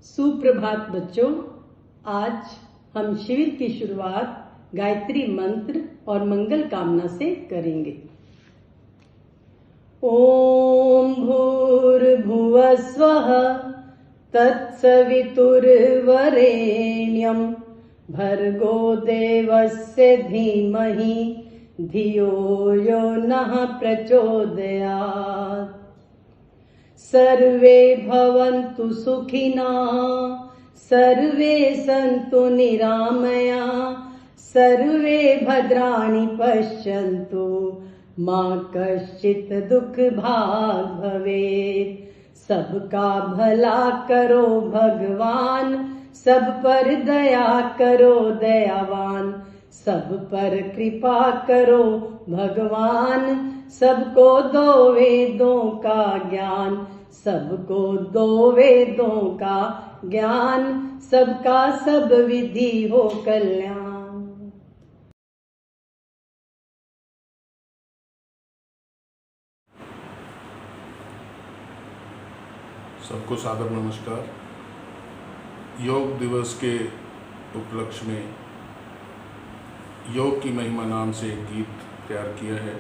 सुप्रभात बच्चों, आज हम शिविर की शुरुआत गायत्री मंत्र और मंगल कामना से करेंगे। ओम भूर्भुवः स्वः तत्सवितुर्वरेण्यं भर्गो देवस्य धीमहि धियो यो नः प्रचोदयात्। सर्वे भवन्तु सुखिनः, सर्वे सन्तु निरामया, सर्वे भद्राणि पश्यन्तु, मा कश्चित् दुःख भाग् भवेत्। सबका भला करो भगवान, सब पर दया करो दयावान, सब पर कृपा करो भगवान, सबको दो वेदों का ज्ञान, सबको दो वेदों का ज्ञान, सबका सब विधि हो कल्याण। सबको सादर नमस्कार। योग दिवस के उपलक्ष्य में योग की महिमा नाम से एक गीत तैयार किया है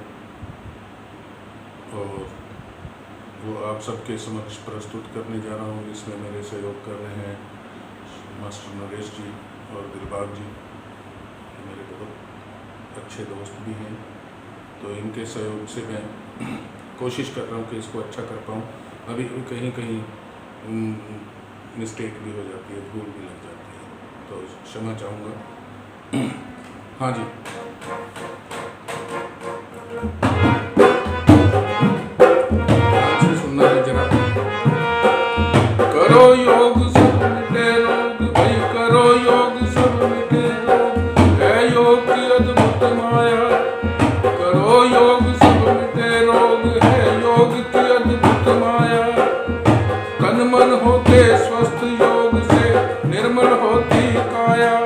और वो आप सबके समक्ष प्रस्तुत करने जा रहा हूँ। इसमें मेरे सहयोग कर रहे हैं मास्टर नरेश जी और दिलबाग जी, मेरे बहुत अच्छे दोस्त भी हैं। तो इनके सहयोग से मैं कोशिश कर रहा हूँ कि इसको अच्छा कर पाऊँ। अभी कहीं कहीं मिस्टेक भी हो जाती है, भूल भी लग जाती है, तो क्षमा चाहूँगा। हाँ जी, सुनना है जरा। करो योग सब मिटे रोग, भाई करो योग सब मिटे रोग, है योग की अद्भुत माया। करो योग सब मिटे रोग, है योग की अद्भुत माया। तन मन होते स्वस्थ योग से, निर्मल होती काया।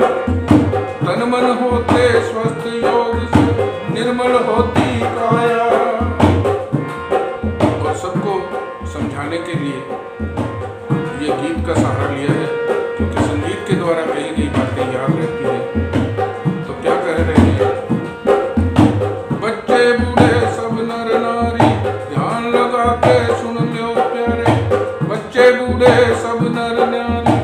तन मन होते स्वस्थ योग से, निर्मल होती काया। और सबको समझाने के लिए ये गीत का सहारा लिया है, क्योंकि संगीत के द्वारा कही गई बातें याद रहती हैं। तो क्या कह रहे हैं? बच्चे बूढ़े सब नर नारी, ध्यान लगा के सुन लो प्यारे। बच्चे बूढ़े सब नर नारी,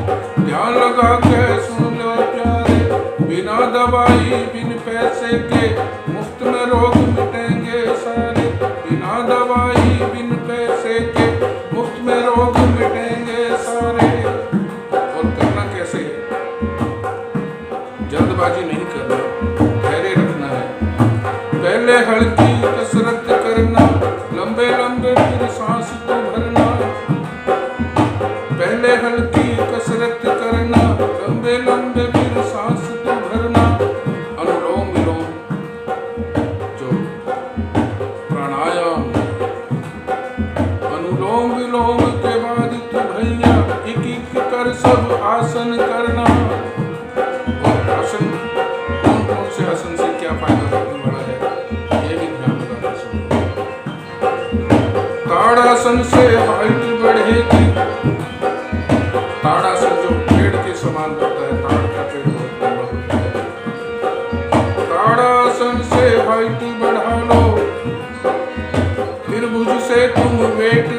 ध्यान लगा के सुन लो प्यारे। बिना दवाई बिन पैसे के, मुफ्त में रोग मिटेंगे सारे। बिना दवाई बिन पैसे के, मुफ्त में रोग मिटेंगे सारे। और करना कैसे है? जल्दबाजी नहीं करना, धैर्य रखना है। लंबे फिर सांस तू भरना। अनुलोम विलोम जो प्राणायाम, अनुलोम विलोम के बाद तू भैया एक एक कर सब आसन करना। और आसन कौन कौन से आसन से क्या फायदा होने वाला है ये भी ध्यान लगाना चाहिए। ताड़ासन से हाइट बढ़ेगी। ताड़ासन जो पेड़ के समान होता है, ताड़ का पेड़ बहुत लंबा होता है। ताड़ासन से हाइट बढ़ा लो। त्रिभुज से तुम वेट,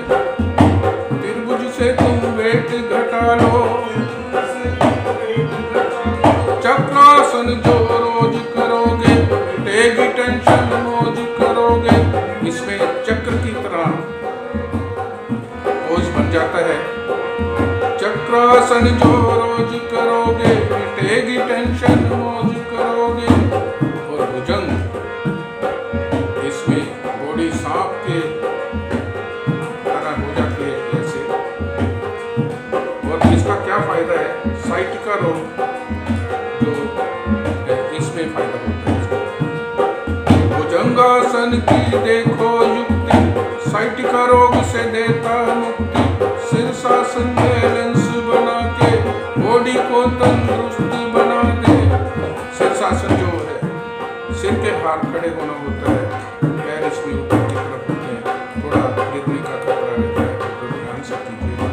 त्रिभुज से तुम वेट घटा लो। चक्रासन जो रोज करोगे मिटेगी टेंशन मौज करोगे। इसमें चक्र की तरह बोझ बन जाता है। चक्रासन जो रोज करोगे मिटेगी टेंशन मौज करोगे। और भुजंग, इसमें बॉडी सांप के तरह हो जाती है ऐसे। और इसका क्या फायदा है? साइट का रोग जो है इसमें फायदा होता है। भुजंगासन की देखो युक्ति, साइट का रोग से देता मुक्ति। शीर्षासन बैलेंस बना के बॉडी को तंदुरुस्त बना दे। शीर्षासन जो है सिर के भार खड़े होना होता है, पैर इसमें ऊपर की तरफ होते हैं, थोड़ा गिरने का खतरा रहता है, तो ध्यान से कीजिएगा।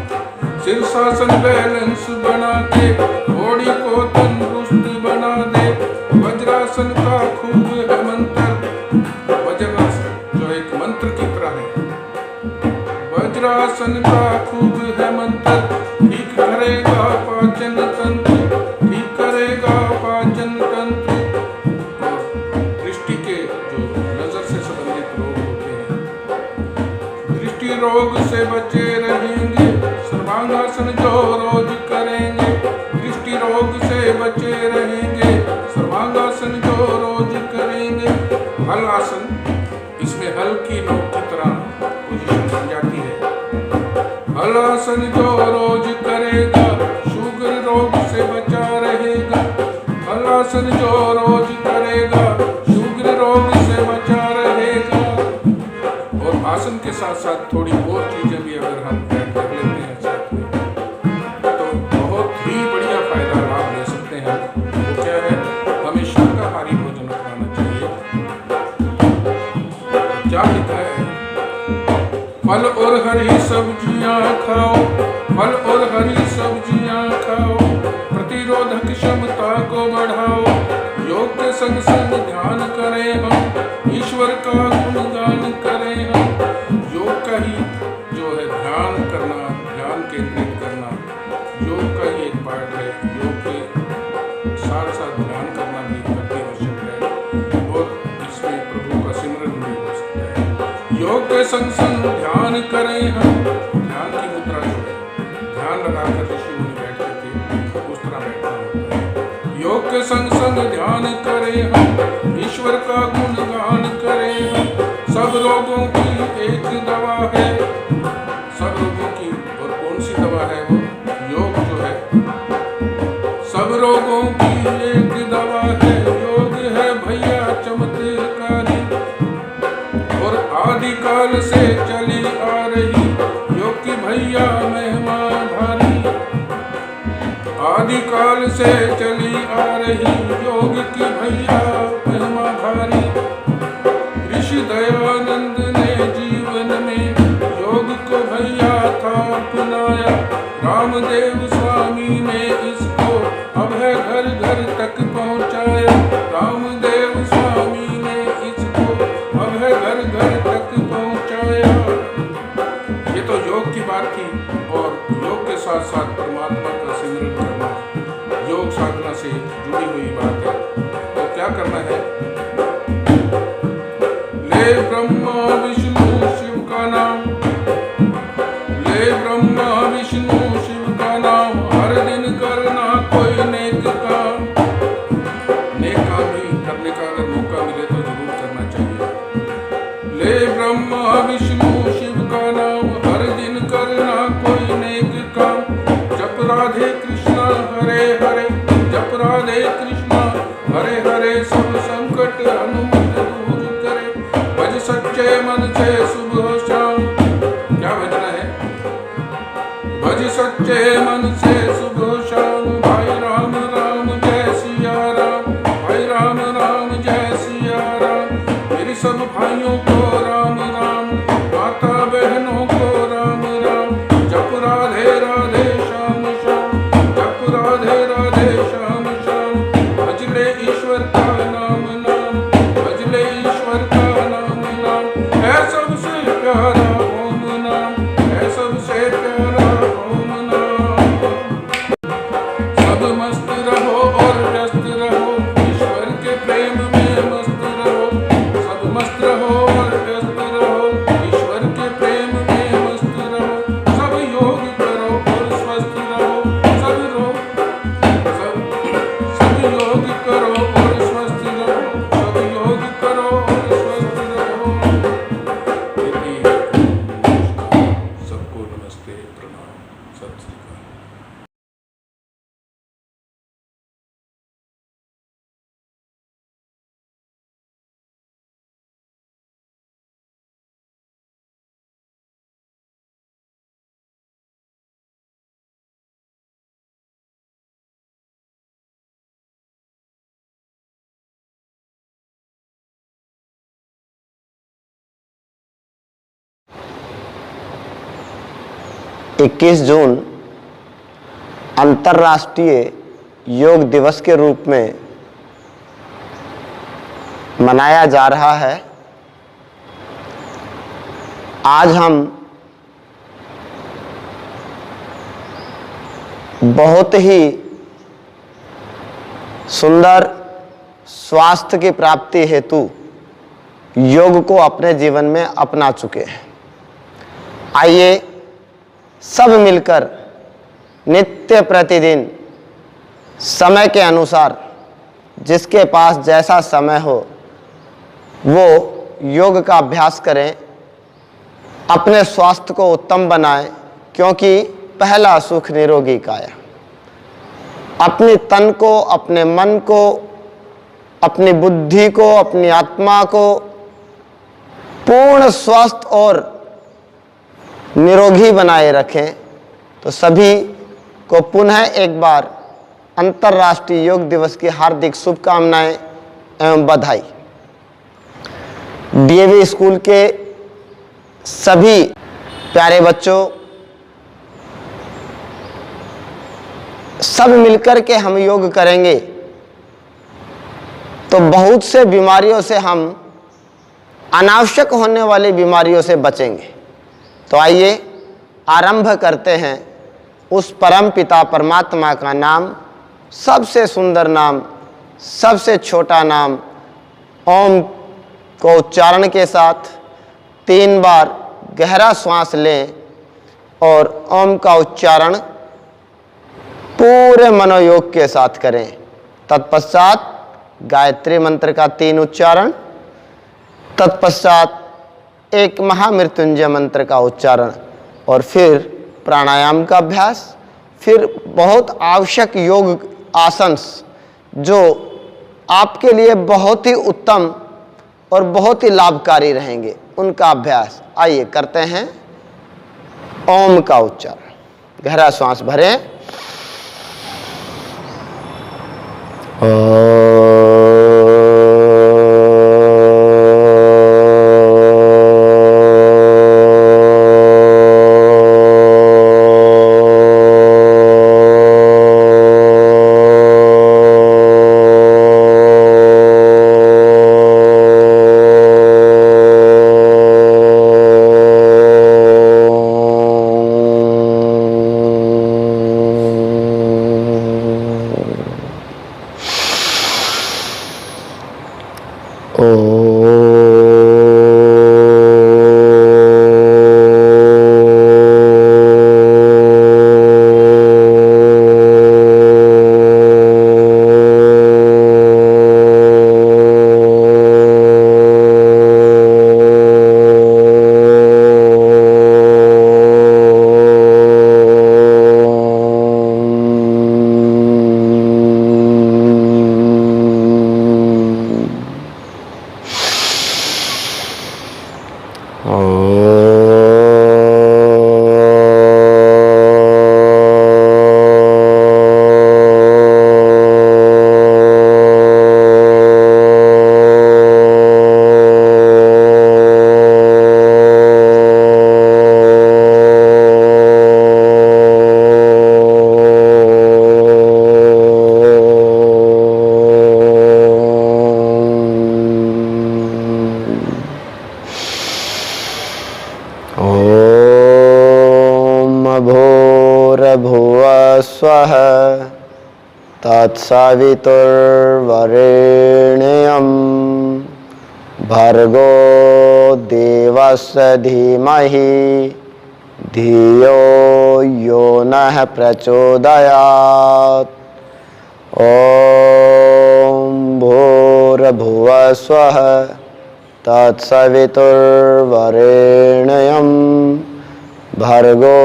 शीर्षासन बैलेंस बना के बॉडी को तंदुरुस्त बना दे। वज्रासन का खूब है मंत्र, वज्रासन जो एक मंत्र की तरह है। वज्रासन का खूब है मंत्र, ठीक करेगा पाचन तंत्र, ठीक करेगा पाचन तंत्र। और दृष्टि के जो नजर से संबंधित रोग होते हैं, दृष्टि रोग से बचे रहेंगे। सर्वांगासन जो रोज करेंगे दृष्टि रोग से बचे रहेंगे। सर्वांगासन जो रोज करेंगे। हल आसन, इसमें हल की नोक की तरह पोजीशन बन जाती है। हल आसन जो रोज करेगा शुगर रोग से बचा रहेगा। हल आसन जो रोज करेगा शुगर रोग से बचा रहेगा। और आसन के साथ साथ थोड़ी और चीजें भी अगर हम ऐड कर लेते हैं साथ में, तो बहुत ही बढ़िया फायदा लाभ ले सकते हैं। वो क्या है? हमें शाकाहारी भोजन खाना चाहिए। क्या लिखा है? फल और हरी सब्जियां खाओ, फल और हरी सब्जियां खाओ। प्रतिरोधक क्षमता को बढ़ाओ। योग के संग संग ध्यान करें हम, ईश्वर का गुणगान करें हम। योग का ही जो है ध्यान करना, ध्यान केंद्रित करना योग का ही एक पार्ट है। योग के साथ साथ ध्यान करना भी अति आवश्यक है। और इसमें प्रभु का सिमरन भी हो सकता है। योग के संग संग ध्यान करें हम। ध्यान की मुद्रा जो है, ध्यान लगाकर ऋषि मुनि बैठते थे, उस तरह बैठना होता है। योग के संग संग ध्यान करें हम, ईश्वर का गुणगान करें हम। सब रोगों की एक दवा है। सब रोगों की और कौन सी दवा है? वो योग जो है। सब रोगों की एक दवा है। योग है भैया चमत्कारी, और आदिकाल से चली आ रही योग की भैया महिमा भारी। आदिकाल से चली आ रही योग की भैया महिमा भारी। ऋषि दयानंद ने जीवन में योग को भैया था अपनाया। रामदेव स्वामी ने इसको अब है घर घर तक पहुंचाया। रामदेव स्वामी ने इसको अब है घर घर तक पहुंचाया। ये तो योग की बात थी। और योग के साथ साथ परमात्मा का सिमरन करना योग साधना से जुड़ी हुई बात है। तो क्या करना है? ले ब्रह्मा विष्णु शिव का नाम, ले ब्रह्मा विष्णु शिव का नाम। हर दिन करना कोई नेक काम। नेक काम भी करने का अगर मौका मिले तो जरूर करना चाहिए। ले ब्रह्मा विष्णु शिव का नाम, हर दिन करना कोई नेक काम। जब भज सच्चे मन से सुबह शाम, भाई राम राम जय सिया राम, भाई राम राम जय सिया राम। मेरे सब भाइयों को राम राम, माता बहनों को राम राम। जप राधे राधे श्याम श्याम, जप राधे राधे श्याम श्याम। भज ले ईश्वर का नाम नाम, भज ले ईश्वर का नाम नाम। है सबसे प्यारा ओम नाम, है सबसे प्यारा ओम नाम। सब मस्त रहो और व्यस्त रहो, ईश्वर के प्रेम में मस्त रहो। सब मस्त रहो और व्यस्त रहो, ईश्वर के प्रेम में मस्त रहो। सब योग करो और स्वस्थ रहो, सब योग करो और स्वस्थ रहो, सब योग करो और स्वस्थ रहो। यही है। सबको नमस्ते, प्रणाम, सत श्री अकाल। इक्कीस जून अंतर्राष्ट्रीय योग दिवस के रूप में मनाया जा रहा है। आज हम बहुत ही सुंदर स्वास्थ्य की प्राप्ति हेतु योग को अपने जीवन में अपना चुके हैं। आइए सब मिलकर नित्य प्रतिदिन समय के अनुसार जिसके पास जैसा समय हो वो योग का अभ्यास करें, अपने स्वास्थ्य को उत्तम बनाएं, क्योंकि पहला सुख निरोगी काया। अपने तन को, अपने मन को, अपनी बुद्धि को, अपनी आत्मा को पूर्ण स्वस्थ और निरोगी बनाए रखें। तो सभी को पुनः एक बार अंतर्राष्ट्रीय योग दिवस की हार्दिक शुभकामनाएं एवं बधाई। डीएवी स्कूल के सभी प्यारे बच्चों, सब मिलकर के हम योग करेंगे तो बहुत से बीमारियों से हम, अनावश्यक होने वाली बीमारियों से बचेंगे। तो आइए आरंभ करते हैं उस परम पिता परमात्मा का नाम, सबसे सुंदर नाम, सबसे छोटा नाम ओम को उच्चारण के साथ 3 बार गहरा श्वास लें और ओम का उच्चारण पूरे मनोयोग के साथ करें। तत्पश्चात गायत्री मंत्र का 3 उच्चारण, तत्पश्चात एक महामृत्युंजय मंत्र का उच्चारण और फिर प्राणायाम का अभ्यास, फिर बहुत आवश्यक योग आसन जो आपके लिए बहुत ही उत्तम और बहुत ही लाभकारी रहेंगे, उनका अभ्यास। आइए करते हैं ओम का उच्चारण। गहरा श्वास भरें। भूर्भुवस्वः तत्सवितुर्वरेण्यं भर्गो देवस्य धीमहि धियो यो नः प्रचोदयात्। ॐ भूर्भुवस्वः तत्सवितुर्वरेण्यं भर्गो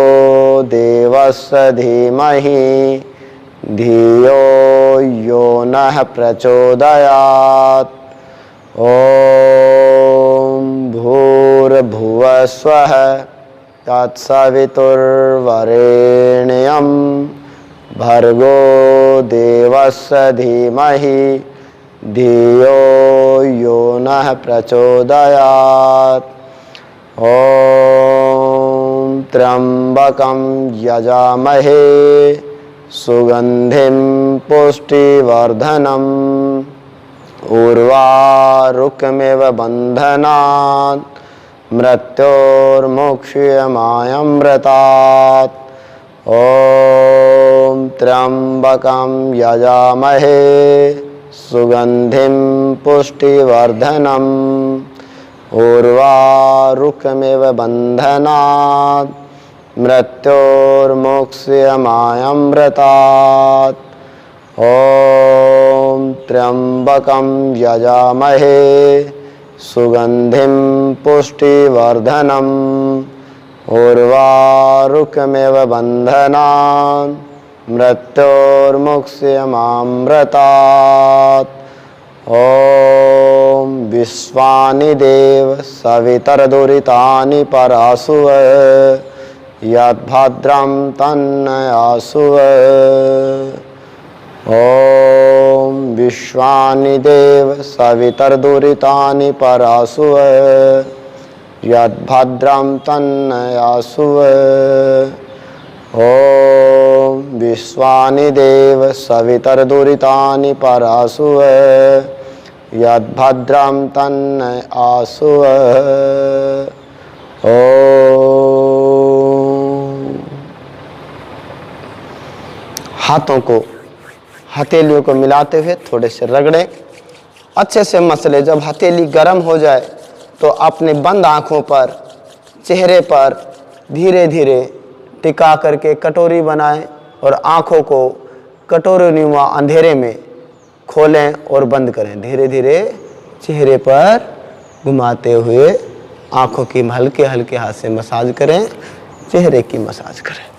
देवस्य धीमहि धियो यो नः प्रचोदयात्। ॐ भूर्भुवस्वः तत्सवितुर्वरेण्यं भर्गो देवस्य धीमहि धियो यो नः प्रचोदयात्। ॐ त्र्यंबकं यजामहे सुगंधिं पुष्टिवर्धनम् उर्वारुकमिव बन्धनात् मृत्योर्मुक्षीयमामृतात्। ॐ त्र्यंबकं यजामहे सुगंधिं पुष्टिवर्धनम् उर्वारुकमिव बन्धनात् मृत्योर्मुक्षीयमामृतात्। ॐ त्र्यंबकं यजामहे सुगंधिं पुष्टिवर्धनम् उर्वारुकमिव बन्धनात् मृत्योर्मुक्षीयमामृतात्। ॐ विश्वानि देव सवितर्दुरितानि परासुव यद्भद्रं तन्नयासुव। ॐ विश्वानि देव सवितर्दुरितानि परासुव यद्भद्रं तन्नयासुव। ॐ विश्वानि देव सवितर्दुरितानि परासुव यद्भद्रं तन्नयासुव। ॐ हाथों को हथेलियों को मिलाते हुए थोड़े से रगड़ें, अच्छे से मसले। जब हथेली गर्म हो जाए तो अपनी बंद आँखों पर, चेहरे पर धीरे धीरे टिका करके कटोरी बनाएं और आँखों को कटोरीनुमा अंधेरे में खोलें और बंद करें। धीरे धीरे चेहरे पर घुमाते हुए आँखों की हल्के हल्के हाथ से मसाज करें, चेहरे की मसाज करें।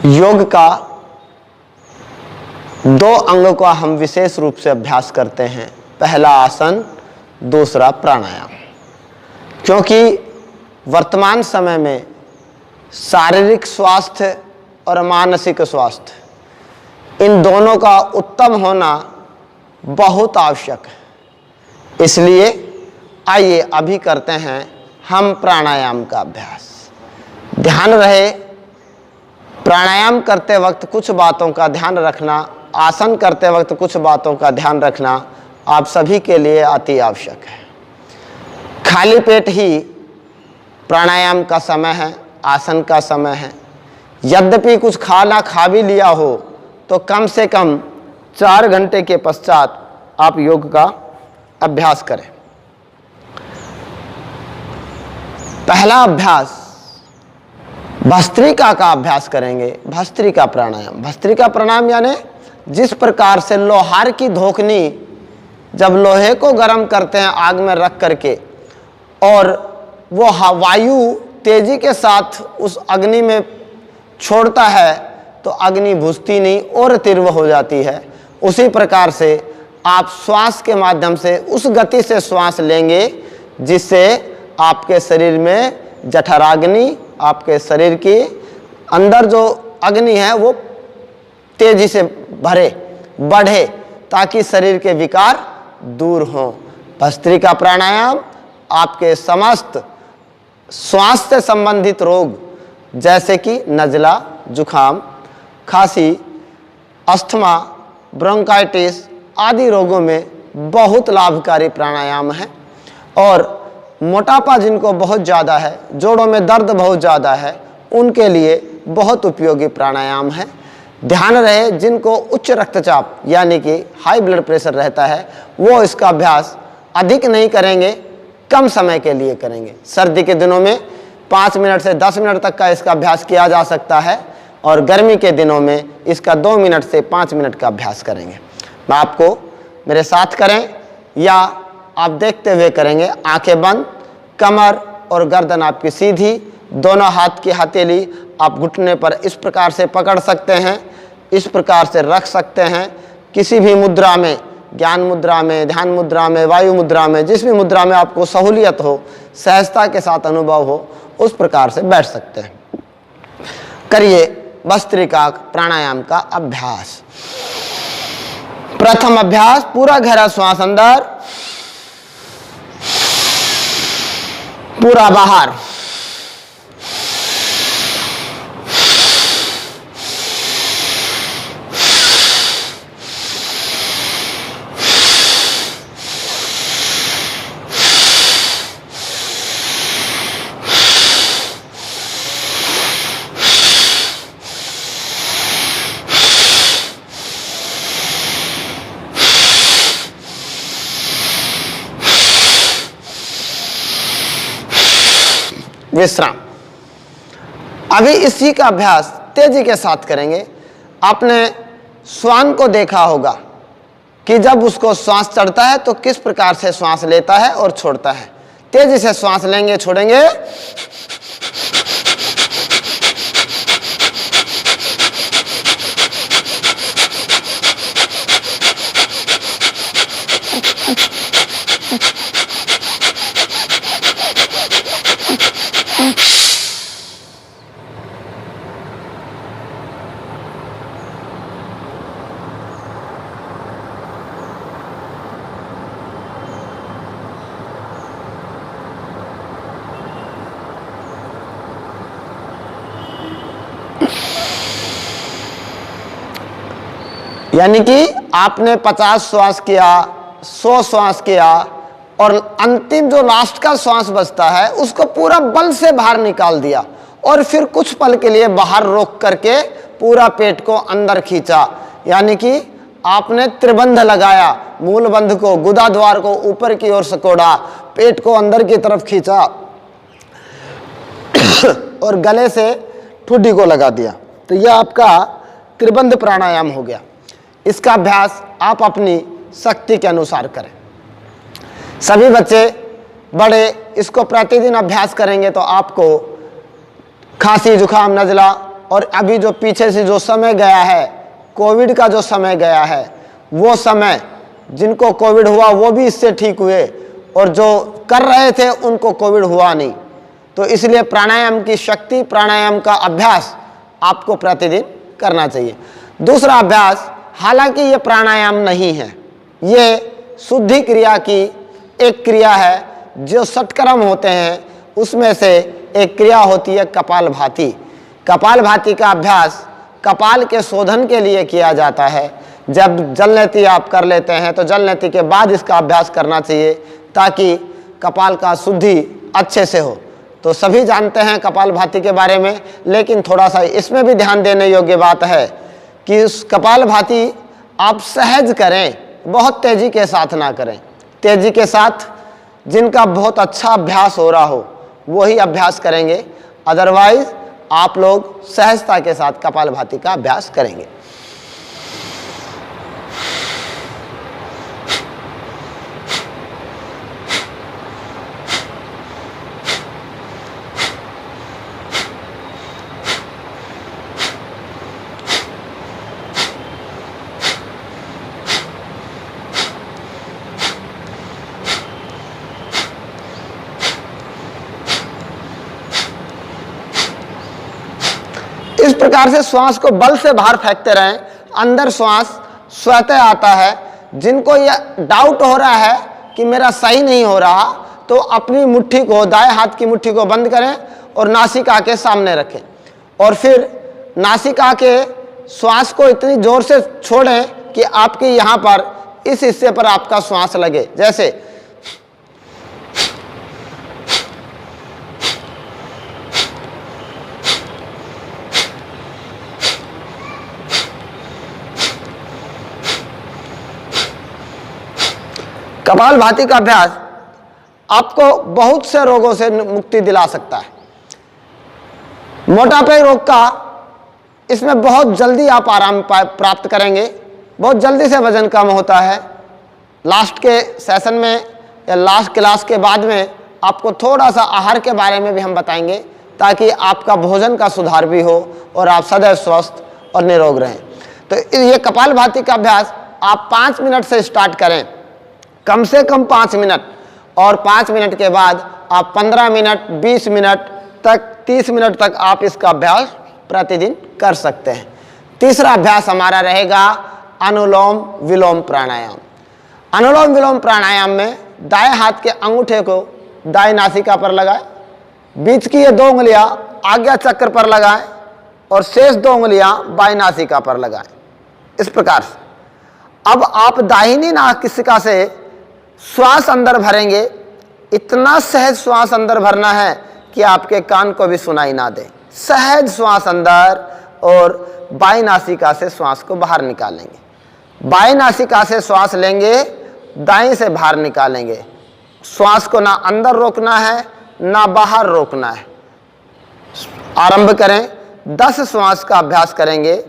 योग का दो अंगों का हम विशेष रूप से अभ्यास करते हैं, पहला आसन, दूसरा प्राणायाम। क्योंकि वर्तमान समय में शारीरिक स्वास्थ्य और मानसिक स्वास्थ्य, इन दोनों का उत्तम होना बहुत आवश्यक है। इसलिए आइए अभी करते हैं हम प्राणायाम का अभ्यास। ध्यान रहे, प्राणायाम करते वक्त कुछ बातों का ध्यान रखना, आसन करते वक्त कुछ बातों का ध्यान रखना आप सभी के लिए अति आवश्यक है। खाली पेट ही प्राणायाम का समय है, आसन का समय है। यद्यपि कुछ खाना खा भी लिया हो तो कम से कम 4 घंटे के पश्चात आप योग का अभ्यास करें। पहला अभ्यास भस्त्रिका का अभ्यास करेंगे। भस्त्रिका प्राणायाम, भस्त्रिका प्राणायाम यानी जिस प्रकार से लोहार की धोखनी जब लोहे को गर्म करते हैं आग में रख करके और वो वायु तेजी के साथ उस अग्नि में छोड़ता है तो अग्नि बुझती नहीं और तीव्र हो जाती है, उसी प्रकार से आप श्वास के माध्यम से उस गति से श्वास लेंगे जिससे आपके शरीर में जठराग्नि, आपके शरीर की अंदर जो अग्नि है वो तेजी से भरे, बढ़े, ताकि शरीर के विकार दूर हों। भस्त्रिका प्राणायाम आपके समस्त श्वास से संबंधित रोग जैसे कि नज़ला, जुखाम, खांसी, अस्थमा, ब्रोंकाइटिस आदि रोगों में बहुत लाभकारी प्राणायाम है और मोटापा जिनको बहुत ज़्यादा है, जोड़ों में दर्द बहुत ज़्यादा है, उनके लिए बहुत उपयोगी प्राणायाम है। ध्यान रहे जिनको उच्च रक्तचाप यानी कि हाई ब्लड प्रेशर रहता है वो इसका अभ्यास अधिक नहीं करेंगे, कम समय के लिए करेंगे। सर्दी के दिनों में 5 मिनट से 10 मिनट तक का इसका अभ्यास किया जा सकता है और गर्मी के दिनों में इसका 2 मिनट से 5 मिनट का अभ्यास करेंगे। मैं आपको मेरे साथ करें या आप देखते हुए करेंगे। आंखें बंद, कमर और गर्दन आपकी सीधी, दोनों हाथ की हथेली आप घुटने पर इस प्रकार से पकड़ सकते हैं, इस प्रकार से रख सकते हैं। किसी भी मुद्रा में, ज्ञान मुद्रा में, ध्यान मुद्रा में, वायु मुद्रा में, जिस भी मुद्रा में आपको सहूलियत हो, सहजता के साथ अनुभव हो, उस प्रकार से बैठ सकते हैं। करिए भस्त्रिका प्राणायाम का अभ्यास। प्रथम अभ्यास, पूरा गहरा श्वास अंदर, पूरा बाहर। विश्राम। अभी इसी का अभ्यास तेजी के साथ करेंगे। आपने श्वान को देखा होगा कि जब उसको श्वास चढ़ता है तो किस प्रकार से श्वास लेता है और छोड़ता है। तेजी से श्वास लेंगे, छोड़ेंगे। यानी कि आपने 50 श्वास किया, 100 श्वास किया और अंतिम जो लास्ट का श्वास बचता है उसको पूरा बल से बाहर निकाल दिया और फिर कुछ पल के लिए बाहर रोक करके पूरा पेट को अंदर खींचा। यानी कि आपने त्रिबंध लगाया, मूल बंध को, गुदा द्वार को ऊपर की ओर सकोड़ा, पेट को अंदर की तरफ खींचा और गले से ठुड्डी को लगा दिया। तो यह आपका त्रिबंध प्राणायाम हो गया। इसका अभ्यास आप अपनी शक्ति के अनुसार करें। सभी बच्चे बड़े इसको प्रतिदिन अभ्यास करेंगे तो आपको खांसी, जुकाम, नज़ला और अभी जो पीछे से जो समय गया है, कोविड का जो समय गया है, वो समय जिनको कोविड हुआ वो भी इससे ठीक हुए और जो कर रहे थे उनको कोविड हुआ नहीं। तो इसलिए प्राणायाम की शक्ति, प्राणायाम का अभ्यास आपको प्रतिदिन करना चाहिए। दूसरा अभ्यास, हालांकि ये प्राणायाम नहीं है, ये शुद्धि क्रिया की एक क्रिया है। जो षटकर्म होते हैं उसमें से एक क्रिया होती है कपालभाति। कपालभाति का अभ्यास कपाल के शोधन के लिए किया जाता है। जब जलनेति आप कर लेते हैं तो जलनेति के बाद इसका अभ्यास करना चाहिए ताकि कपाल का शुद्धि अच्छे से हो। तो सभी जानते हैं कपालभाति के बारे में, लेकिन थोड़ा सा इसमें भी ध्यान देने योग्य बात है कि उस कपालभाति आप सहज करें, बहुत तेजी के साथ ना करें। तेजी के साथ जिनका बहुत अच्छा अभ्यास हो रहा हो वही अभ्यास करेंगे, अदरवाइज आप लोग सहजता के साथ कपालभाति का अभ्यास करेंगे। इस प्रकार से श्वास को बल से बाहर फेंकते रहें। अंदर श्वास स्वतः आता है। जिनको यह डाउट हो रहा है कि मेरा सही नहीं हो रहा, तो अपनी मुट्ठी को, दाएं हाथ की मुट्ठी को बंद करें और नासिका के सामने रखें और फिर नासिका के श्वास को इतनी जोर से छोड़ें कि आपके यहाँ पर इस हिस्से पर आपका श्वास लगे। जैसे कपालभाति का अभ्यास आपको बहुत से रोगों से मुक्ति दिला सकता है। मोटापे रोग का इसमें बहुत जल्दी आप आराम प्राप्त करेंगे, बहुत जल्दी से वजन कम होता है। लास्ट के सेशन में या लास्ट क्लास के बाद में आपको थोड़ा सा आहार के बारे में भी हम बताएंगे, ताकि आपका भोजन का सुधार भी हो और आप सदैव स्वस्थ और निरोग रहें। तो ये कपालभाति का अभ्यास आप 5 मिनट से स्टार्ट करें, कम से कम 5 मिनट, और 5 मिनट के बाद आप 15 मिनट, 20 मिनट तक, 30 मिनट तक आप इसका अभ्यास प्रतिदिन कर सकते हैं। तीसरा अभ्यास हमारा रहेगा अनुलोम विलोम प्राणायाम। अनुलोम विलोम प्राणायाम में दाएं हाथ के अंगूठे को दाएं नासिका पर लगाएं, बीच की ये 2 उंगलियां आज्ञा चक्र पर लगाएं और शेष 2 उंगलियां बाएं नासिका पर लगाएं, इस प्रकार से। अब आप दाहिनी नासिका से श्वास अंदर भरेंगे, इतना सहज श्वास अंदर भरना है कि आपके कान को भी सुनाई ना दे। सहज श्वास अंदर, और बाएं नासिका से श्वास को बाहर निकालेंगे। बाएं नासिका से श्वास लेंगे, दाएं से बाहर निकालेंगे। श्वास को ना अंदर रोकना है ना बाहर रोकना है। आरंभ करें, 10 श्वास का अभ्यास करेंगे।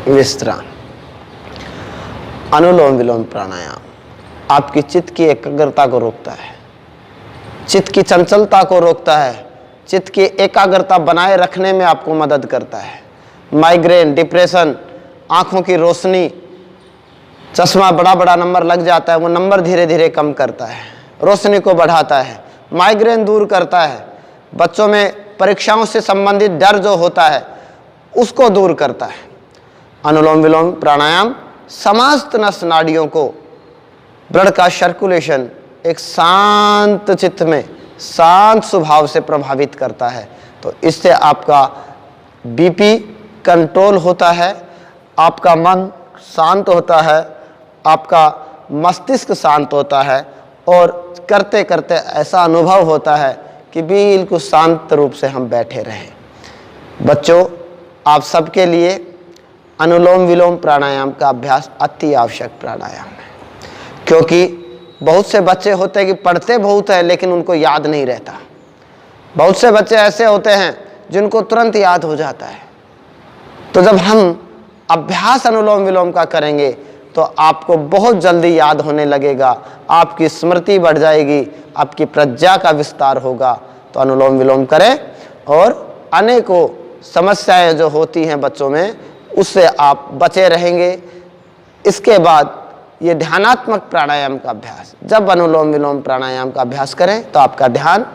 विश्राम। अनुलोम विलोम प्राणायाम आपकी चित्त की एकाग्रता को रोकता है, चित्त की चंचलता को रोकता है, चित्त की एकाग्रता बनाए रखने में आपको मदद करता है। माइग्रेन, डिप्रेशन, आंखों की रोशनी, चश्मा बड़ा बड़ा नंबर लग जाता है, वो नंबर धीरे धीरे कम करता है, रोशनी को बढ़ाता है, माइग्रेन दूर करता है, बच्चों में परीक्षाओं से संबंधित डर जो होता है उसको दूर करता है। अनुलोम विलोम प्राणायाम समस्त नस नाड़ियों को, ब्लड का सर्कुलेशन एक शांत चित्त में शांत स्वभाव से प्रभावित करता है। तो इससे आपका बीपी कंट्रोल होता है, आपका मन शांत होता है, आपका मस्तिष्क शांत होता है, और करते करते ऐसा अनुभव होता है कि बिल्कुल शांत रूप से हम बैठे रहें। बच्चों, आप सबके लिए अनुलोम विलोम प्राणायाम का अभ्यास अति आवश्यक प्राणायाम है, क्योंकि बहुत से बच्चे होते हैं कि पढ़ते बहुत है लेकिन उनको याद नहीं रहता। बहुत से बच्चे ऐसे होते हैं जिनको तुरंत याद हो जाता है। तो जब हम अभ्यास अनुलोम विलोम का करेंगे तो आपको बहुत जल्दी याद होने लगेगा, आपकी स्मृति बढ़ जाएगी, आपकी प्रज्ञा का विस्तार होगा तो अनुलोम विलोम करें और अनेकों समस्याएं जो होती हैं बच्चों में उससे आप बचे रहेंगे। इसके बाद ये ध्यानात्मक प्राणायाम का अभ्यास, जब अनुलोम विलोम प्राणायाम का अभ्यास करें तो आपका ध्यान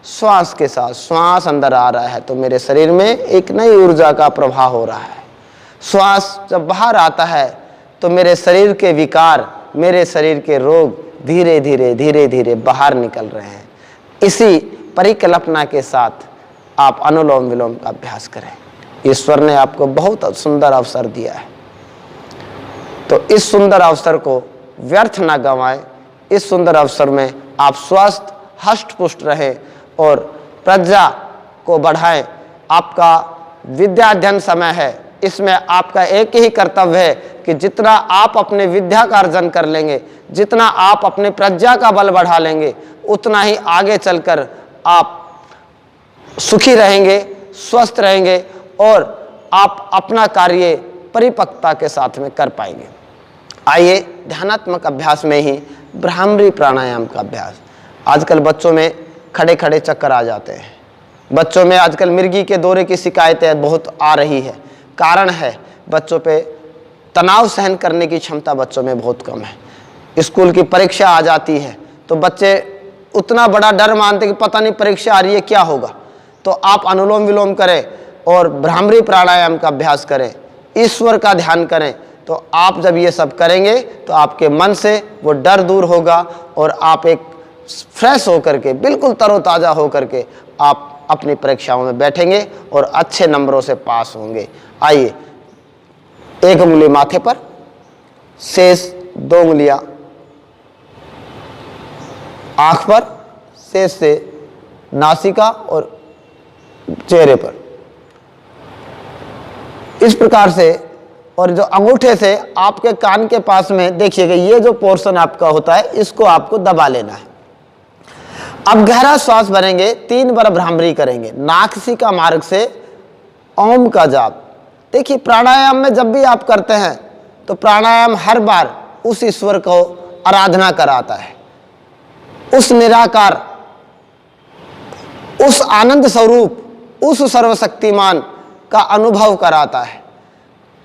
श्वास के साथ, श्वास अंदर आ रहा है तो मेरे शरीर में एक नई ऊर्जा का प्रवाह हो रहा है। श्वास जब बाहर आता है तो मेरे शरीर के विकार, मेरे शरीर के रोग धीरे धीरे धीरे धीरे बाहर निकल रहे हैं। इसी परिकल्पना के साथ आप अनुलोम विलोम का अभ्यास करें। ईश्वर ने आपको बहुत सुंदर अवसर दिया है, तो इस सुंदर अवसर को व्यर्थ ना गंवाएं। इस सुंदर अवसर में आप स्वस्थ हष्ट पुष्ट रहें और प्रज्ञा को बढ़ाएं। आपका विद्याध्ययन समय है, इसमें आपका एक ही कर्तव्य है कि जितना आप अपने विद्या का अर्जन कर लेंगे, जितना आप अपने प्रज्ञा का बल बढ़ा लेंगे, उतना ही आगे चलकर आप सुखी रहेंगे, स्वस्थ रहेंगे और आप अपना कार्य परिपक्वता के साथ में कर पाएंगे। आइए ध्यानात्मक अभ्यास में ही ब्राह्मरी प्राणायाम का अभ्यास। आजकल बच्चों में खड़े खड़े चक्कर आ जाते हैं, बच्चों में आजकल मिर्गी के दौरे की शिकायतें बहुत आ रही है। कारण है बच्चों पे तनाव सहन करने की क्षमता बच्चों में बहुत कम है। स्कूल की परीक्षा आ जाती है तो बच्चे उतना बड़ा डर मानते कि पता नहीं परीक्षा आ रही है क्या होगा। तो आप अनुलोम विलोम करें और ब्राह्मरी प्राणायाम का अभ्यास करें, ईश्वर का ध्यान करें। तो आप जब ये सब करेंगे तो आपके मन से वो डर दूर होगा और आप एक फ्रेश होकर के, बिल्कुल तरोताज़ा होकर के आप अपनी परीक्षाओं में बैठेंगे और अच्छे नंबरों से पास होंगे। आइए, एक उंगली माथे पर, शेष 2 उंगलियां आंख पर, शेष से नासिका और चेहरे पर, इस प्रकार से। और जो अंगूठे से आपके कान के पास में देखिएगा, ये जो पोर्शन आपका होता है इसको आपको दबा लेना है। अब गहरा श्वास भरेंगे, 3 बार भ्रामरी करेंगे, नासिका मार्ग से ओम का जाप। देखिए, प्राणायाम में जब भी आप करते हैं तो प्राणायाम हर बार उस ईश्वर को आराधना कराता है, उस निराकार, उस आनंद स्वरूप, उस सर्वशक्तिमान का अनुभव कराता है।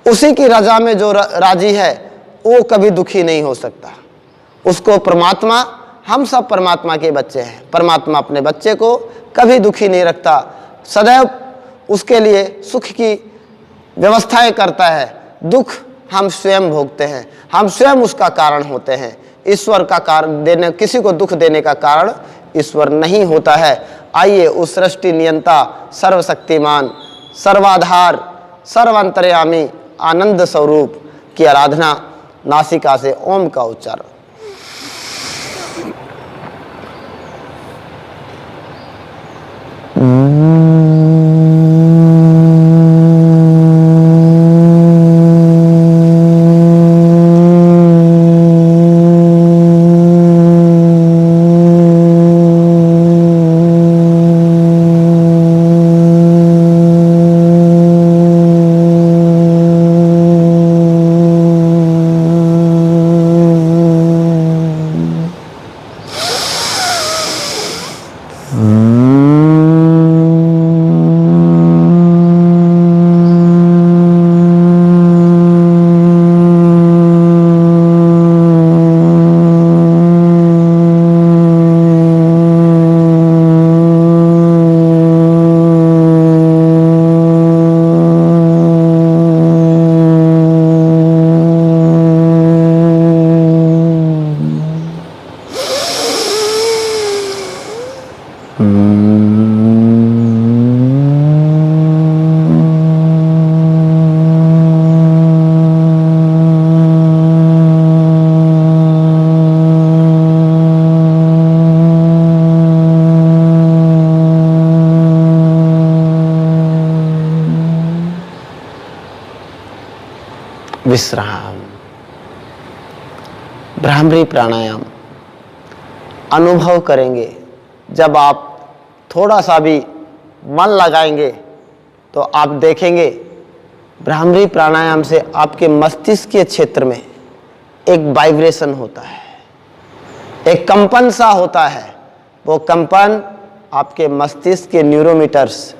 उसी की रजा में जो राजी है वो कभी दुखी नहीं हो सकता। उसको परमात्मा, हम सब परमात्मा के बच्चे हैं, परमात्मा अपने बच्चे को कभी दुखी नहीं रखता, सदैव उसके लिए सुख की व्यवस्थाएं करता है। दुख हम स्वयं भोगते हैं, हम स्वयं उसका कारण होते हैं। ईश्वर का कारण देने, किसी को दुख देने का कारण ईश्वर नहीं होता है। आइए उस सृष्टि नियंता, सर्वशक्तिमान, सर्वाधार, सर्वांतर्यामी, आनंद स्वरूप की आराधना, नासिका से ओम का उच्चारण। विश्राम। ब्राह्मरी प्राणायाम अनुभव करेंगे। जब आप थोड़ा सा भी मन लगाएंगे तो आप देखेंगे ब्राह्मरी प्राणायाम से आपके मस्तिष्क के क्षेत्र में एक वाइब्रेशन होता है, एक कंपन सा होता है। वो कंपन आपके मस्तिष्क के न्यूरोमीटर्स,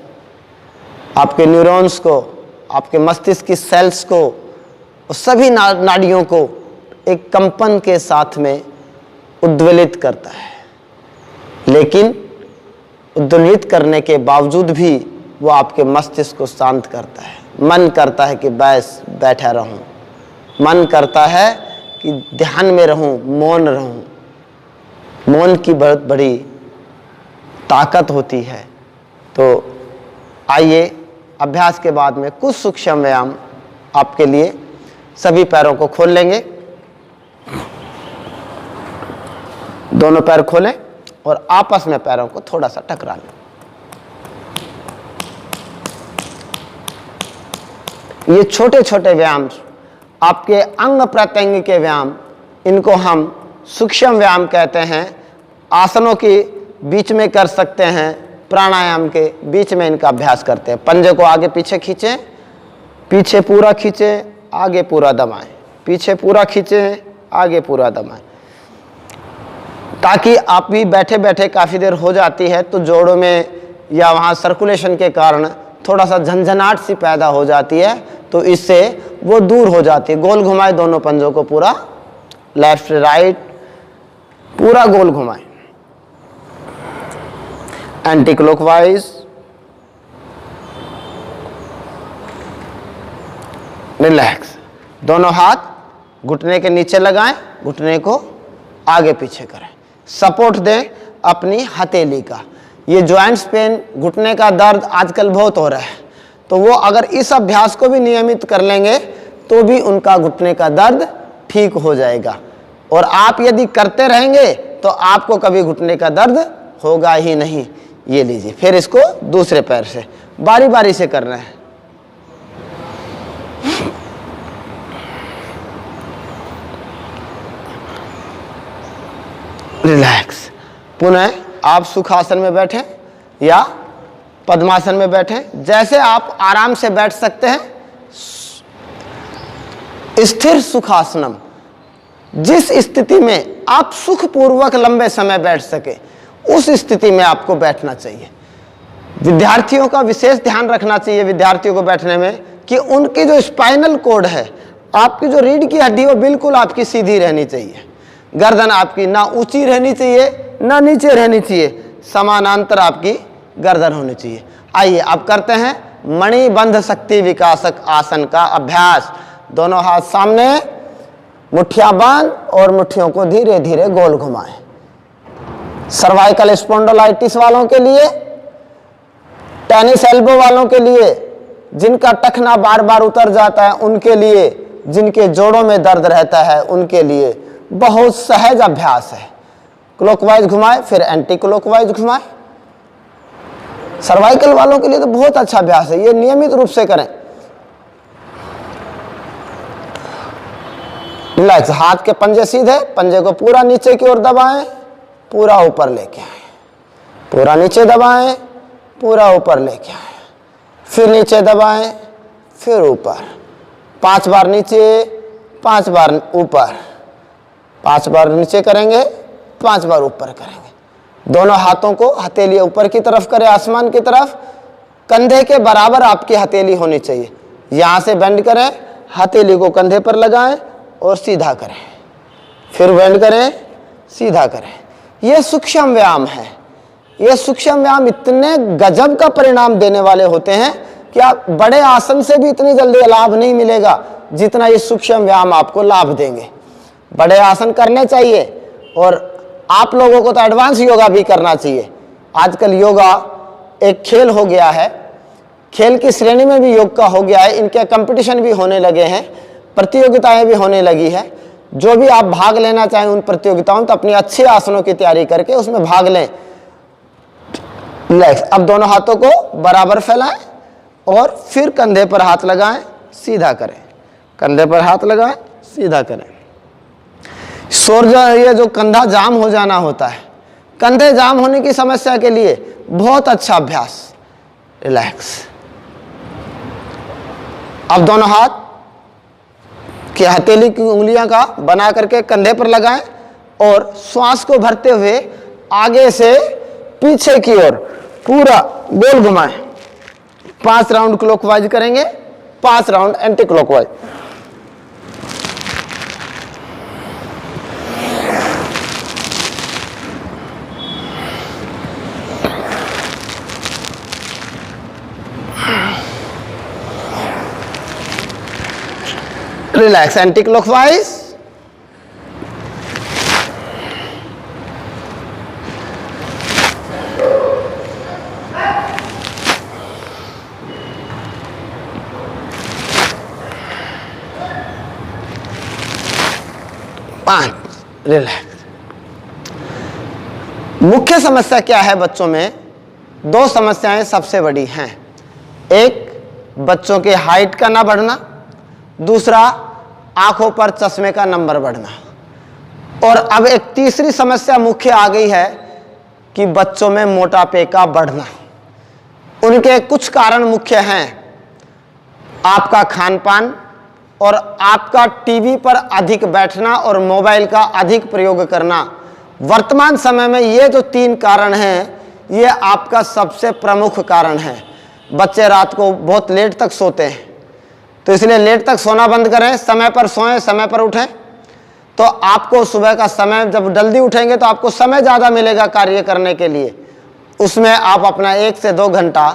आपके न्यूरॉन्स को, आपके मस्तिष्क की सेल्स को, सभी नाड़ियों को एक कंपन के साथ में उद्वेलित करता है। लेकिन उद्वेलित करने के बावजूद भी वो आपके मस्तिष्क को शांत करता है। मन करता है कि बस बैठा रहूं, मन करता है कि ध्यान में रहूं, मौन रहूं। मौन की बहुत बड़ी ताकत होती है। तो आइए अभ्यास के बाद में कुछ सूक्ष्म व्यायाम आपके लिए। सभी पैरों को खोल लेंगे, दोनों पैर खोलें और आपस में पैरों को थोड़ा सा टकरा लें। ये छोटे छोटे व्यायाम आपके अंग प्रत्यंग के व्यायाम, इनको हम सूक्ष्म व्यायाम कहते हैं। आसनों के बीच में कर सकते हैं, प्राणायाम के बीच में इनका अभ्यास करते हैं। पंजे को आगे पीछे खींचें, पीछे पूरा खींचें, आगे पूरा दबाएं, पीछे पूरा खींचें, आगे पूरा दबाएं, ताकि आप भी बैठे बैठे काफ़ी देर हो जाती है तो जोड़ों में या वहाँ सर्कुलेशन के कारण थोड़ा सा झंझनाहट सी पैदा हो जाती है, तो इससे वो दूर हो जाती है। गोल घुमाएं दोनों पंजों को, पूरा लेफ्ट राइट पूरा गोल घुमाएं, एंटी क्लॉकवाइज, रिलैक्स। दोनों हाथ घुटने के नीचे लगाएं, घुटने को आगे पीछे करें, सपोर्ट दें अपनी हथेली का। ये जॉइंट्स पेन, घुटने का दर्द आजकल बहुत हो रहा है, तो वो अगर इस अभ्यास को भी नियमित कर लेंगे तो भी उनका घुटने का दर्द ठीक हो जाएगा। और आप यदि करते रहेंगे तो आपको कभी घुटने का दर्द होगा ही नहीं। ये लीजिए, फिर इसको दूसरे पैर से बारी बारी से करना है। रिलैक्स। पुनः आप सुखासन में बैठें या पद्मासन में बैठें, जैसे आप आराम से बैठ सकते हैं। स्थिर सुखासनम, जिस स्थिति में आप सुखपूर्वक लंबे समय बैठ सके, उस स्थिति में आपको बैठना चाहिए। विद्यार्थियों का विशेष ध्यान रखना चाहिए विद्यार्थियों को बैठने में, कि उनकी जो स्पाइनल कोड है, आपकी जो रीढ़ की हड्डी, वो बिल्कुल आपकी सीधी रहनी चाहिए। गर्दन आपकी ना ऊंची रहनी चाहिए ना नीचे रहनी चाहिए, समानांतर आपकी गर्दन होनी चाहिए। आइए अब करते हैं मणिबंध शक्ति विकासक आसन का अभ्यास। दोनों हाथ सामने, मुट्ठियां बंद और मुट्ठियों को धीरे धीरे गोल घुमाएं। सर्वाइकल स्पॉन्डिलाइटिस वालों के लिए, टेनिस एल्बो वालों के लिए, जिनका टखना बार बार उतर जाता है उनके लिए, जिनके जोड़ों में दर्द रहता है उनके लिए बहुत सहज अभ्यास है। क्लॉकवाइज घुमाएं, फिर एंटी क्लॉकवाइज घुमाएं। सर्वाइकल वालों के लिए तो बहुत अच्छा अभ्यास है, ये नियमित रूप से करें। रिलैक्स। हाथ के पंजे सीधे, पंजे को पूरा नीचे की ओर दबाएं, पूरा ऊपर लेके आए, पूरा नीचे दबाएं, पूरा ऊपर लेके आए, फिर नीचे दबाएं, फिर ऊपर। 5 बार नीचे, 5 बार ऊपर, 5 बार नीचे करेंगे, 5 बार ऊपर करेंगे। दोनों हाथों को हथेली ऊपर की तरफ करें, आसमान की तरफ। कंधे के बराबर आपकी हथेली होनी चाहिए। यहाँ से बेंड करें, हथेली को कंधे पर लगाएं और सीधा करें, फिर बेंड करें, सीधा करें। ये सूक्ष्म व्यायाम है। ये सूक्ष्म व्यायाम इतने गजब का परिणाम देने वाले होते हैं कि आप बड़े आसन से भी इतनी जल्दी लाभ नहीं मिलेगा जितना ये सूक्ष्म व्यायाम आपको लाभ देंगे। बड़े आसन करने चाहिए, और आप लोगों को तो एडवांस योगा भी करना चाहिए। आजकल योगा एक खेल हो गया है, खेल की श्रेणी में भी योग का हो गया है। इनके कंपटीशन भी होने लगे हैं, प्रतियोगिताएं भी होने लगी है। जो भी आप भाग लेना चाहें उन प्रतियोगिताओं, तो अपनी अच्छे आसनों की तैयारी करके उसमें भाग लें। रिलैक्स। अब दोनों हाथों को बराबर फैलाएं और फिर कंधे पर हाथ लगाएं, सीधा करें, कंधे पर हाथ लगाएं, सीधा करें। ये जो कंधा जाम हो जाना होता है, कंधे जाम होने की समस्या के लिए बहुत अच्छा अभ्यास। रिलैक्स। अब दोनों हाथ की हथेली की उंगलियां का बना करके कंधे पर लगाएं और श्वास को भरते हुए आगे से पीछे की ओर पूरा गोल घुमाएं। 5 राउंड क्लॉकवाइज करेंगे, 5 round anti clockwise. Relax, anti clockwise. Relax. मुख्य समस्या क्या है बच्चों में? 2 समस्याएं सबसे बड़ी हैं। एक बच्चों के हाइट का ना बढ़ना, दूसरा आंखों पर चश्मे का नंबर बढ़ना। और अब एक तीसरी समस्या मुख्य आ गई है कि बच्चों में मोटापे का बढ़ना। उनके कुछ कारण मुख्य हैं। आपका खान पान और आपका टीवी पर अधिक बैठना और मोबाइल का अधिक प्रयोग करना। वर्तमान समय में ये जो 3 कारण हैं, ये आपका सबसे प्रमुख कारण है। बच्चे रात को बहुत लेट तक सोते हैं, तो इसलिए लेट तक सोना बंद करें, समय पर सोएं, समय पर उठें, तो आपको सुबह का समय, जब जल्दी उठेंगे तो आपको समय ज़्यादा मिलेगा कार्य करने के लिए। उसमें आप अपना 1 से 2 घंटा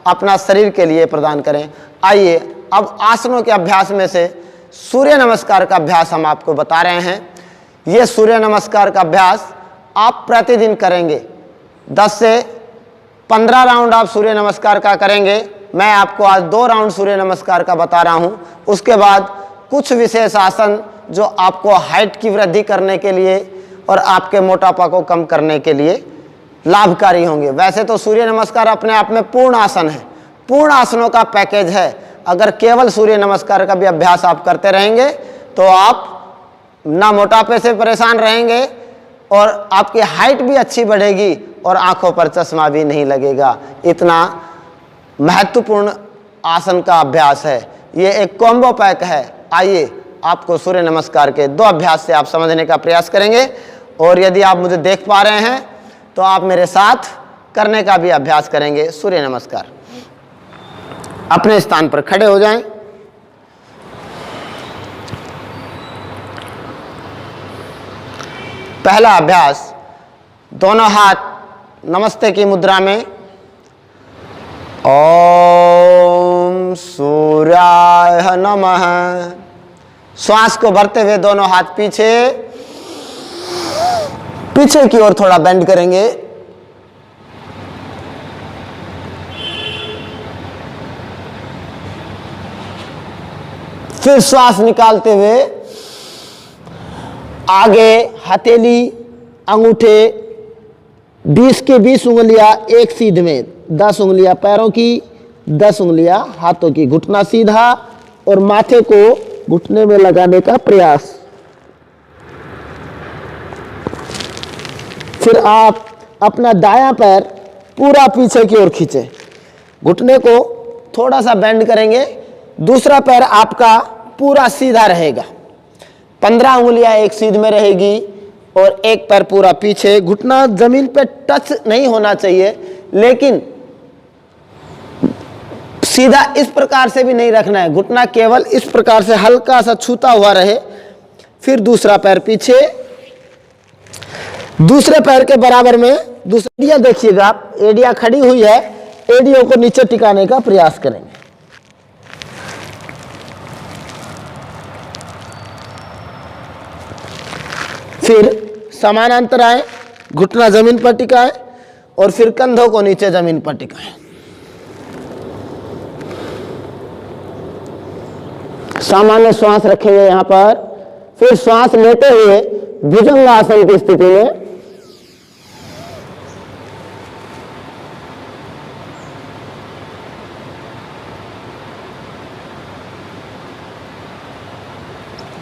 अपना शरीर के लिए प्रदान करें। आइए अब आसनों के अभ्यास में से सूर्य नमस्कार का अभ्यास हम आपको बता रहे हैं। ये सूर्य नमस्कार का अभ्यास आप प्रतिदिन करेंगे। 10 से 15 राउंड आप सूर्य नमस्कार का करेंगे। मैं आपको आज 2 राउंड सूर्य नमस्कार का बता रहा हूं। उसके बाद कुछ विशेष आसन जो आपको हाइट की वृद्धि करने के लिए और आपके मोटापा को कम करने के लिए लाभकारी होंगे। वैसे तो सूर्य नमस्कार अपने आप में पूर्ण आसन है, पूर्ण आसनों का पैकेज है। अगर केवल सूर्य नमस्कार का भी अभ्यास आप करते रहेंगे तो आप ना मोटापे से परेशान रहेंगे और आपकी हाइट भी अच्छी बढ़ेगी और आंखों पर चश्मा भी नहीं लगेगा। इतना महत्वपूर्ण आसन का अभ्यास है, ये एक कॉम्बो पैक है। आइए आपको सूर्य नमस्कार के 2 अभ्यास से आप समझने का प्रयास करेंगे। और यदि आप मुझे देख पा रहे हैं तो आप मेरे साथ करने का भी अभ्यास करेंगे। सूर्य नमस्कार। अपने स्थान पर खड़े हो जाएं। पहला अभ्यास, दोनों हाथ नमस्ते की मुद्रा में। ओम सूर्याय नमः। श्वास को भरते हुए दोनों हाथ पीछे की ओर थोड़ा बेंड करेंगे। फिर श्वास निकालते हुए आगे हथेली, अंगूठे 20 के 20 उंगलियां एक सीध में, 10 उंगलियां पैरों की, 10 उंगलियां हाथों की। घुटना सीधा और माथे को घुटने में लगाने का प्रयास। फिर आप अपना दायां पैर पूरा पीछे की ओर खींचे, घुटने को थोड़ा सा बेंड करेंगे। दूसरा पैर आपका पूरा सीधा रहेगा, 15 उंगलियां एक सीध में रहेगी और एक पैर पूरा पीछे। घुटना जमीन पे टच नहीं होना चाहिए, लेकिन सीधा इस प्रकार से भी नहीं रखना है। घुटना केवल इस प्रकार से हल्का सा छूता हुआ रहे। फिर दूसरा पैर पीछे, दूसरे पैर के बराबर में दूसरी एड़ियां देखिएगा, एड़ियां खड़ी हुई है, एड़ियों को नीचे टिकाने का प्रयास करेंगे। फिर समानांतर आए, घुटना जमीन पर टिकाएं और फिर कंधों को नीचे जमीन पर टिकाएं। सामान्य श्वास रखेंगे यहां पर। फिर श्वास लेते हुए भुजंगासन की स्थिति में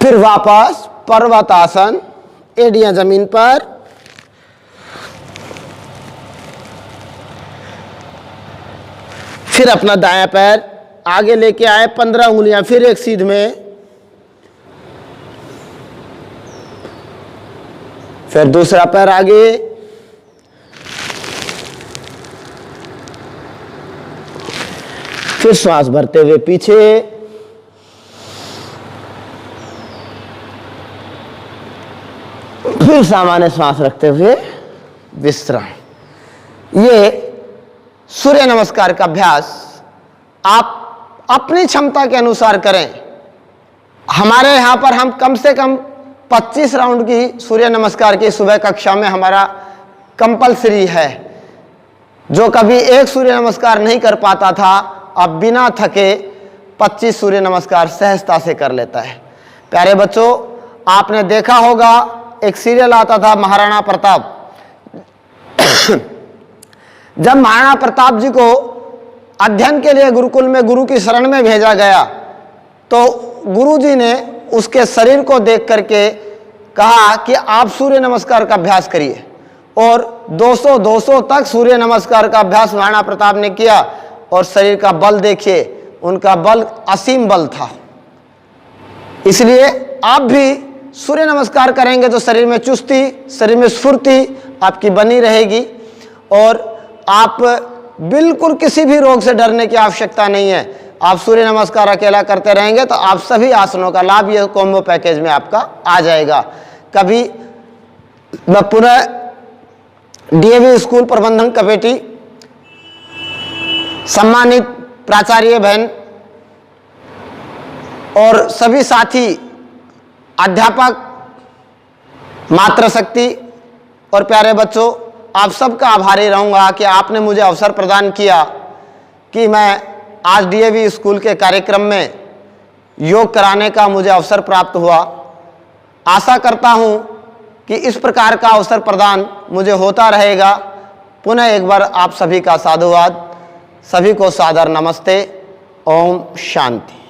फिर वापस पर्वतासन, एड़ियां जमीन पर। फिर अपना दायां पैर आगे लेके आए, 15 उंगलियां फिर एक सीध में। फिर दूसरा पैर आगे, फिर श्वास भरते हुए पीछे, फिर सामान्य श्वास रखते हुए विश्राम। ये सूर्य नमस्कार का अभ्यास आप अपनी क्षमता के अनुसार करें। हमारे यहाँ पर हम कम से कम 25 राउंड की सूर्य नमस्कार की सुबह कक्षा में हमारा कंपलसरी है। जो कभी एक सूर्य नमस्कार नहीं कर पाता था, अब बिना थके 25 सूर्य नमस्कार सहजता से कर लेता है। प्यारे बच्चों, आपने देखा होगा एक सीरियल आता था महाराणा प्रताप। जब महाराणा प्रताप जी को अध्ययन के लिए गुरुकुल में गुरु की शरण में भेजा गया, तो गुरु जी ने उसके शरीर को देख करके कहा कि आप सूर्य नमस्कार का अभ्यास करिए। और 200 तक सूर्य नमस्कार का अभ्यास महाराणा प्रताप ने किया। और शरीर का बल देखिए, उनका बल असीम बल था। इसलिए आप भी सूर्य नमस्कार करेंगे तो शरीर में चुस्ती, शरीर में स्फूर्ति आपकी बनी रहेगी और आप बिल्कुल किसी भी रोग से डरने की आवश्यकता नहीं है। आप सूर्य नमस्कार अकेला करते रहेंगे तो आप सभी आसनों का लाभ ये कॉम्बो पैकेज में आपका आ जाएगा। कभी मैं पुनः डीएवी स्कूल प्रबंधन कमेटी, सम्मानित प्राचार्य बहन और सभी साथी अध्यापक, मातृशक्ति और प्यारे बच्चों, आप सबका आभारी रहूंगा कि आपने मुझे अवसर प्रदान किया कि मैं आज डीएवी स्कूल के कार्यक्रम में योग कराने का मुझे अवसर प्राप्त हुआ। आशा करता हूं कि इस प्रकार का अवसर प्रदान मुझे होता रहेगा। पुनः एक बार आप सभी का साधुवाद, सभी को सादर नमस्ते। ओम शांति।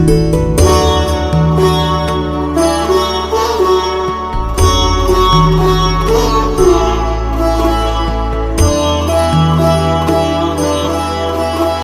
you.